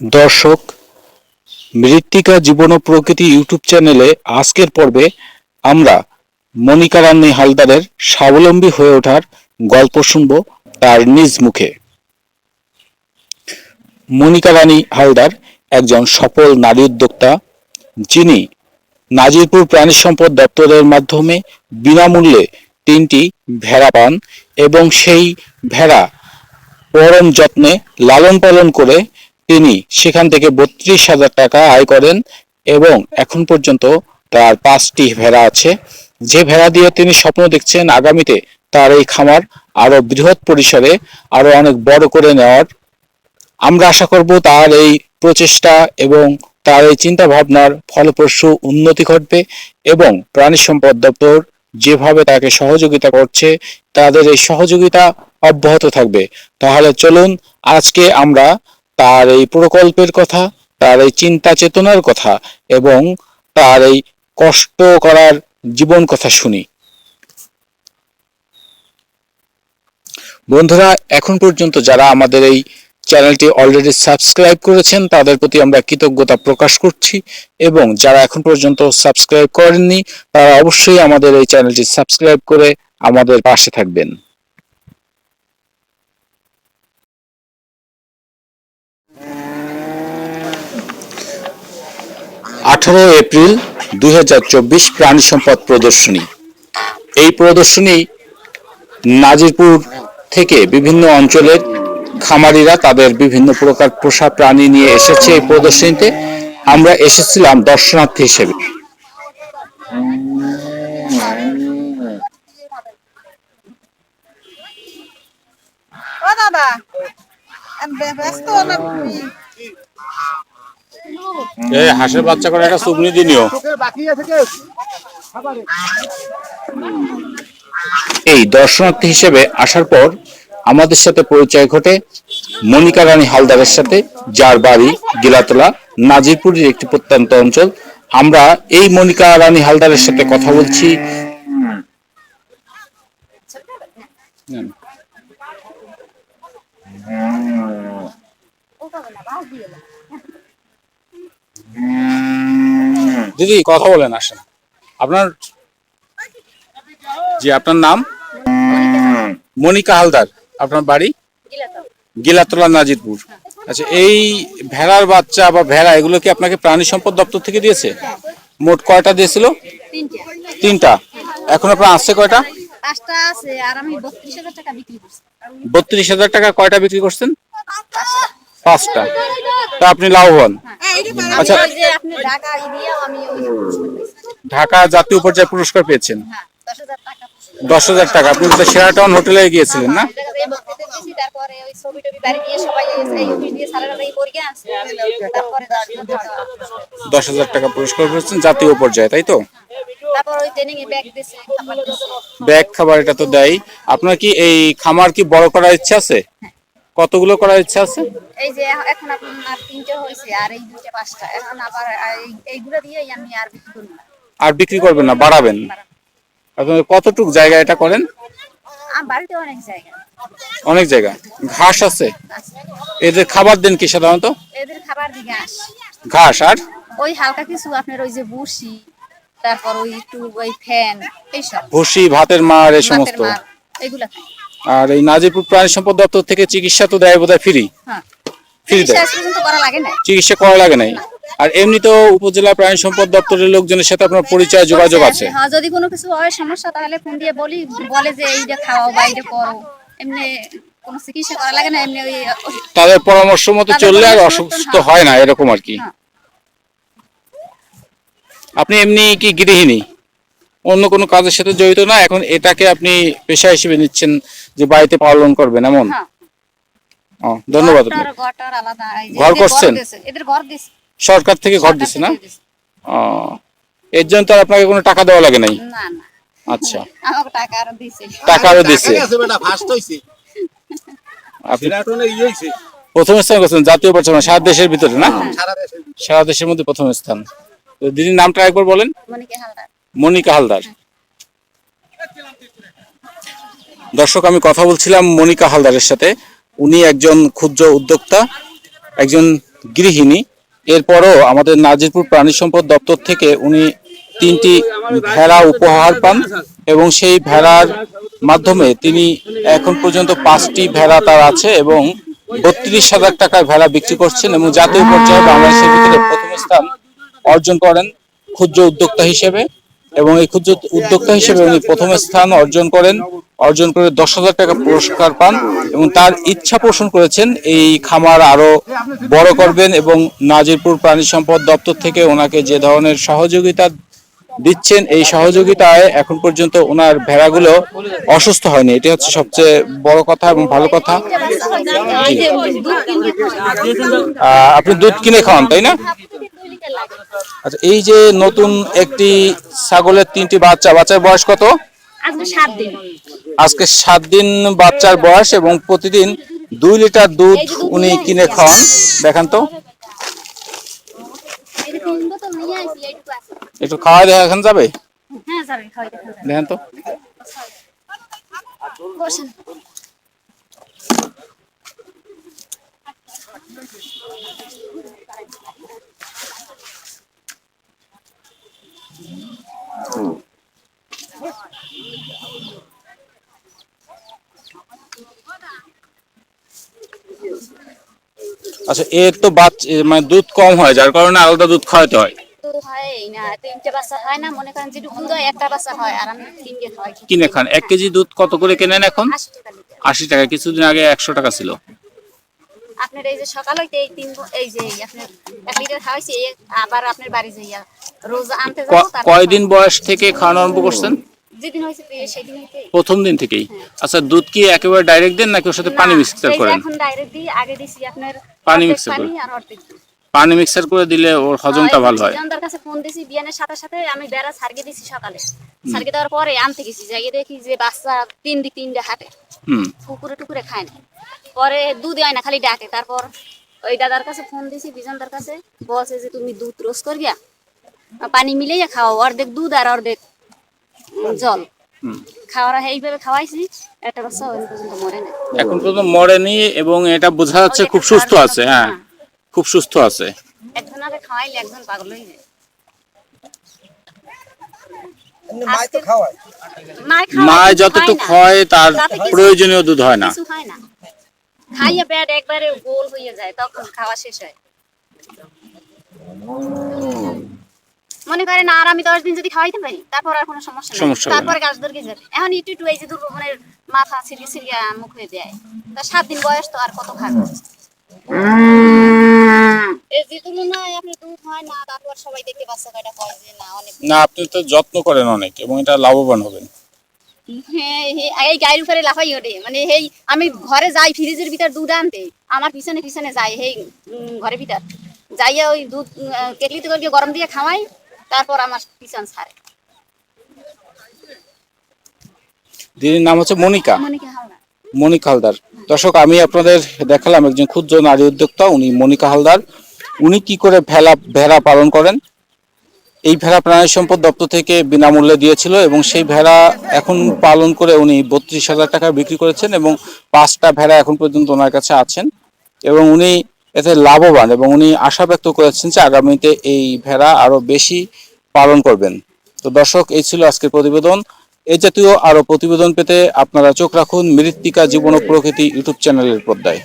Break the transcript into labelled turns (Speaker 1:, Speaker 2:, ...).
Speaker 1: দর্শক, মৃত্তিকা জীবন ও প্রকৃতি ইউটিউব চ্যানেলে আজকের পর্বে আমরা মনিকা রানী হালদারের স্বাবলম্বী হয়ে ওঠার গল্প শুনব তার নিজ মুখে। মনিকা রানী হালদার একজন সফল নারী উদ্যোক্তা, যিনি নাজিরপুর প্রাণী সম্পদ দপ্তরের মাধ্যমে বিনামূল্যে 3টি ভেড়া পান এবং সেই ভেড়া পরম যত্নে লালন পালন করে তিনি সেখান থেকে 32,000 টাকা আয় করেন এবং এখন পর্যন্ত তার 5টি ভেড়া আছে, যে ভেড়া দিয়ে তিনি স্বপ্ন দেখছেন আগামীতে তার এই খামার আরো বৃহৎ পরিসরে আরো অনেক বড় করে নেওয়ার। আমরা আশা করব তার এই প্রচেষ্টা এবং তার এই চিন্তা ভাবনার ফলপ্রসূ উন্নতি ঘটবে এবং প্রাণী সম্পদ দপ্তর যেভাবে তাকে সহযোগিতা করছে তাদের এই সহযোগিতা অব্যাহত থাকবে। তাহলে চলুন আজকে আমরা তার এই প্রকল্পের কথা, তার এই চিন্তা চেতনার কথা এবং তার এই কষ্ট করার জীবন কথা শুনি। বন্ধুরা, এখন পর্যন্ত যারা আমাদের এই চ্যানেলটি অলরেডি সাবস্ক্রাইব করেছেন তাদের প্রতি আমরা কৃতজ্ঞতা প্রকাশ করছি এবং যারা এখন পর্যন্ত সাবস্ক্রাইব করেননি তারা অবশ্যই আমাদের এই চ্যানেলটি সাবস্ক্রাইব করে আমাদের পাশে থাকবেন। 18 এপ্রিল 2024 প্রাণী সম্পদ প্রদর্শনী। এই প্রদর্শনী নাজিরপুর থেকে বিভিন্ন অঞ্চলের খামারিরা তাদের বিভিন্ন প্রকার পোষা প্রাণী নিয়ে এসেছে এই প্রদর্শনীতে। আমরা এসেছিলাম দর্শনার্থী হিসেবে। এই হাঁসের বাচ্চা করে একটা সুবনি দিনিও। এই দর্শনার্থী হিসেবে আসার পর আমাদের সাথে পরিচয় ঘটে মনিকা রানী হালদারের সাথে, যার বাড়ি গিলাতলা, নাজিরপুরের একটি প্রত্যন্ত অঞ্চল। আমরা এই মনিকা রানী হালদারের সাথে কথা বলছি। দিদি কথা বলেন, আসেন। আপনার জি, আপনার নাম? মনিকা হালদার। আপনার বাড়ি গিলাতলা, নাজিরপুর। আচ্ছা, এই ভেড়ার বাচ্চা বা ভেড়া এগুলো কি আপনাকে প্রাণী সম্পদ দপ্তর থেকে দিয়েছে? মোট কয়টা দিয়েছিল? 3টা। এখন আপনার আসছে কয়টা?
Speaker 2: 5টা আছে আর আমি 32,000 টাকা বিক্রি করছি।
Speaker 1: 32,000 টাকা কয়টা বিক্রি করছেন? 5টা। তা আপনি লাভবান। আচ্ছা, ঢাকা জাতীয় পর্যায়ে পুরস্কার পেয়েছেন। 10,000 টাকা। আপনি তো শেরাটন হোটেলে গিয়েছিলেন না? 10,000 টাকা পুরস্কার পেয়েছেন জাতীয় পর্যায়ে, তাই তো? ব্যাগ, খাবার এটা তো দেয়। আপনার কি এই খামার কি বড় করার ইচ্ছা আছে? কতগুলো করার ইচ্ছা আছে?
Speaker 2: এই যে এখন আপনার 3টা হয়েছে আর এই 2টা 5টা, এখন আবার এইগুলো দিয়ে আমি আর বিক্রি করব না।
Speaker 1: আর বিক্রি করবেন না, বাড়াবেন? আপনার কতটুকু জায়গা এটা করেন?
Speaker 2: আমার বাড়িতে অনেক জায়গা।
Speaker 1: অনেক জায়গা। ঘাস আছে? এদের খাবার দেন কি সাধারণত?
Speaker 2: এদের খাবার দিই ঘাস।
Speaker 1: ঘাস আর
Speaker 2: ওই হালকা কিছু আপনার ওই যে ভুসি, তারপর ওই একটু ওই ফ্যান, এইসব
Speaker 1: ভুসি, ভাতের মার, এই সমস্ত
Speaker 2: এগুলা।
Speaker 1: আর এই নাজিরপুর প্রাণী সম্পদ দপ্তর থেকে চিকিৎসা তো দেয় বোধহয় ফ্রি?
Speaker 2: হ্যাঁ,
Speaker 1: ফ্রি দেয়। চিকিৎসা করা লাগে নাই? আর এমনি তো উপজেলা প্রাণী সম্পদ দপ্তরের লোকজনের সাথে আপনার পরিচয় যোগাযোগ আছে?
Speaker 2: হ্যাঁ, যদি কোনো কিছু হয় সমস্যা তাহলে ফোন দিয়ে বলে যে এইটা খাওয়াও বা এইটা করো। এমনি কোনো চিকিৎসা করা লাগে না, এমনি ওই
Speaker 1: তাদের পরামর্শ মতো চললে আর অসুস্থ হয় না, এরকম আর কি। আপনি এমনি কি গৃহিণী, অন্য কোনো কাজের সাথে জড়িত না? এখন এটাকে আপনি পেশা হিসেবে নিচ্ছেন যে বাড়িতে পালন করবেন, এমন? ধন্যবাদ। ঘর করছেন? সরকার থেকে ঘর দিচ্ছে না? এর জন্য তো আপনাকে কোনো টাকা দেওয়া লাগে নাই? আচ্ছা, টাকা আরো দিচ্ছে। প্রথম স্থান করছেন জাতীয় পর্যায়ে, সারা দেশের ভিতরে না? সারা দেশের মধ্যে প্রথম স্থান। দিদির নামটা একবার বলেন। মনিকা হালদার। দর্শক, আমি কথা বলছিলাম মনিকা হালদারের সাথে। উনি একজন ক্ষুদ্র উদ্যোক্তা, একজন গৃহিণী। এরপরও আমাদের নাজিরপুর প্রাণী সম্পদ দপ্তর থেকে উনি 3টি ভেড়া উপহার পান এবং সেই ভেড়ার মাধ্যমে তিনি এখন পর্যন্ত 5টি ভেড়া তার আছে এবং 32,000 টাকার ভেড়া বিক্রি করছেন এবং জাতীয় পর্যায়ে বাংলাদেশের ভিতরে প্রথম স্থান অর্জন করেন ক্ষুদ্র উদ্যোক্তা হিসেবে। এবং এই ক্ষুদ্র উদ্যোক্তা হিসেবে উনি প্রথম স্থান অর্জন করে 10,000 টাকা পুরস্কার পান এবং তার ইচ্ছা পোষণ করেছেন এই খামার আরো বড় করবেন এবং নাজিরপুর প্রাণী সম্পদ দপ্তর থেকে ওনাকে যে ধরনের সহযোগিতা দিচ্ছেন এই সহযোগিতায় এখন পর্যন্ত ওনার ভেড়াগুলো অসুস্থ হয়নি, এটি হচ্ছে সবচেয়ে বড় কথা এবং ভালো কথা। আপনি দুধ কিনে খাওয়ান তাই না? আচ্ছা, এই যে নতুন একটি ছাগলের 3টি বাচ্চার বয়স কত? আজকে 7 দিন বাচ্চার বয়স এবং প্রতিদিন 2 লিটার দুধ উনি কিনে খাওয়ান। দেখান তো, একটু খাওয়াই দেখান যাবে? দেখেন তো। আচ্ছা, এর তো মানে দুধ কম হয় যার কারণে আলাদা দুধ খাওয়াতে হয়। কিনে খান। 1 কেজি দুধ কত করে কেনেন এখন? 80 টাকা। কিছুদিন আগে 100 টাকা ছিল।
Speaker 2: আপনার এই যে সকাল হইতে এই যে আপনার 1 লিটার খাওয়াইছি, আবার আপনার বাড়ি যাইয়া রোজ আনতে যাব।
Speaker 1: কয়দিন বয়স থেকে খাওয়ানো আরম্ভ করছেন?
Speaker 2: যেদিন হইছে সেদিন হইতে।
Speaker 1: প্রথম দিন থেকেই? আচ্ছা, দুধ কি একেবারে ডাইরেক্ট দেন নাকি ওর সাথে পানি মিক্সার করেন?
Speaker 2: এখন ডাইরেক্ট দিই, আগে দিছি আপনার
Speaker 1: পানি মিক্সার করে।
Speaker 2: আর অর্ধেক
Speaker 1: পানি মিক্সার করে দিলে ওর হজমটা ভালো হয়।
Speaker 2: বিজনদার কাছে ফোন দিছি, বিয়ানের সাথে সাথে আমি বেড়া সারগে দিছি সকালে। সারগে দেওয়ার পরে আনতে গেছি, যাইয়ে দেখি যে বাচ্চা 3 হাঁটে, পুকুরে টুকুরে খায় না। পরে দুধ হয় না, খালি ডাকে। তারপর ওই দাদার কাছে ফোন দিছি, বিজনদার কাছে, বলছে যে তুমি দুধ রোজ করিয়া পানি মিলাইয়া খাও, অর্ধেক দুধ আর অর্ধেক জল খাওয়া। এইভাবে খাওয়াইছি, একটা বাচ্চা পর্যন্ত মরে না,
Speaker 1: এখন পর্যন্ত মরেনি এবং এটা বোঝা যাচ্ছে খুব সুস্থ আছে। হ্যাঁ, খুব সুস্থ আছে।
Speaker 2: একজন আগে খাওয়াইলে একজন পাগল হয়ে যায়।
Speaker 1: মা যতটুকু হয় তার প্রয়োজনীয় দুধ হয় না,
Speaker 2: খাইয়া পেট একবারে গোল হয়ে যায়, তখন খাওয়া শেষ হয়। মনে করেন আর আমি 10 দিন যদি খাওয়াইতে পারি, তারপর আর কোনো সমস্যা নেই, তারপরে গাছ ধরে যাবে। এখন একটু এই যে দুর্বনের মাথা সিরিয়া মুখ হয়ে যায়, তা 7 দিন বয়স তো আর কত খাবে। এই যে তুলনায় আপনি দুধ হয় না, তারপর সবাই দেখতে বাচ্চা কয়টা কয় যে না অনেক।
Speaker 1: না, আপনি তো যত্ন করেন অনেক এবং এটা লাভবান হবেন।
Speaker 2: হ্যাঁ, এই গায়ের উপরে লাফাই ওঠে। মানে এই আমি ঘরে যাই ফ্রিজের ভিতর দুধ আনতে, আমার পিছনে পিছনে যাই, এই ঘরের ভিতর যাইয়া ওই দুধ কেটলিতে করে গরম দিয়ে খাওয়াই, তারপর আমার পিছন ছাড়ে।
Speaker 1: দিদির নাম হচ্ছে মনিকা
Speaker 2: মনিকা
Speaker 1: হালদার। দর্শক, আমি আপনাদের দেখালাম একজন ক্ষুদ্র নারী উদ্যোক্তা, উনি মনিকা হালদার। উনি কি করে ভেড়া পালন করেন। এই ভেড়া প্রাণী সম্পদ দপ্তর থেকে বিনামূল্যে দিয়েছিল এবং সেই ভেড়া এখন পালন করে উনি 32,000 টাকা বিক্রি করেছেন এবং 5টা ভেড়া এখন পর্যন্ত ওনার কাছে আছেন এবং উনি এতে লাভবান এবং উনি আশা ব্যক্ত করেছেন যে আগামীতে এই ভেড়া আরো বেশি পালন করবেন। তো দর্শক, এই ছিল আজকের প্রতিবেদন। এই জাতীয় আরো প্রতিবেদন পেতে আপনারা চোখ রাখুন মৃত্তিকা জীবন ও প্রকৃতি ইউটিউব চ্যানেলের পর্দায়।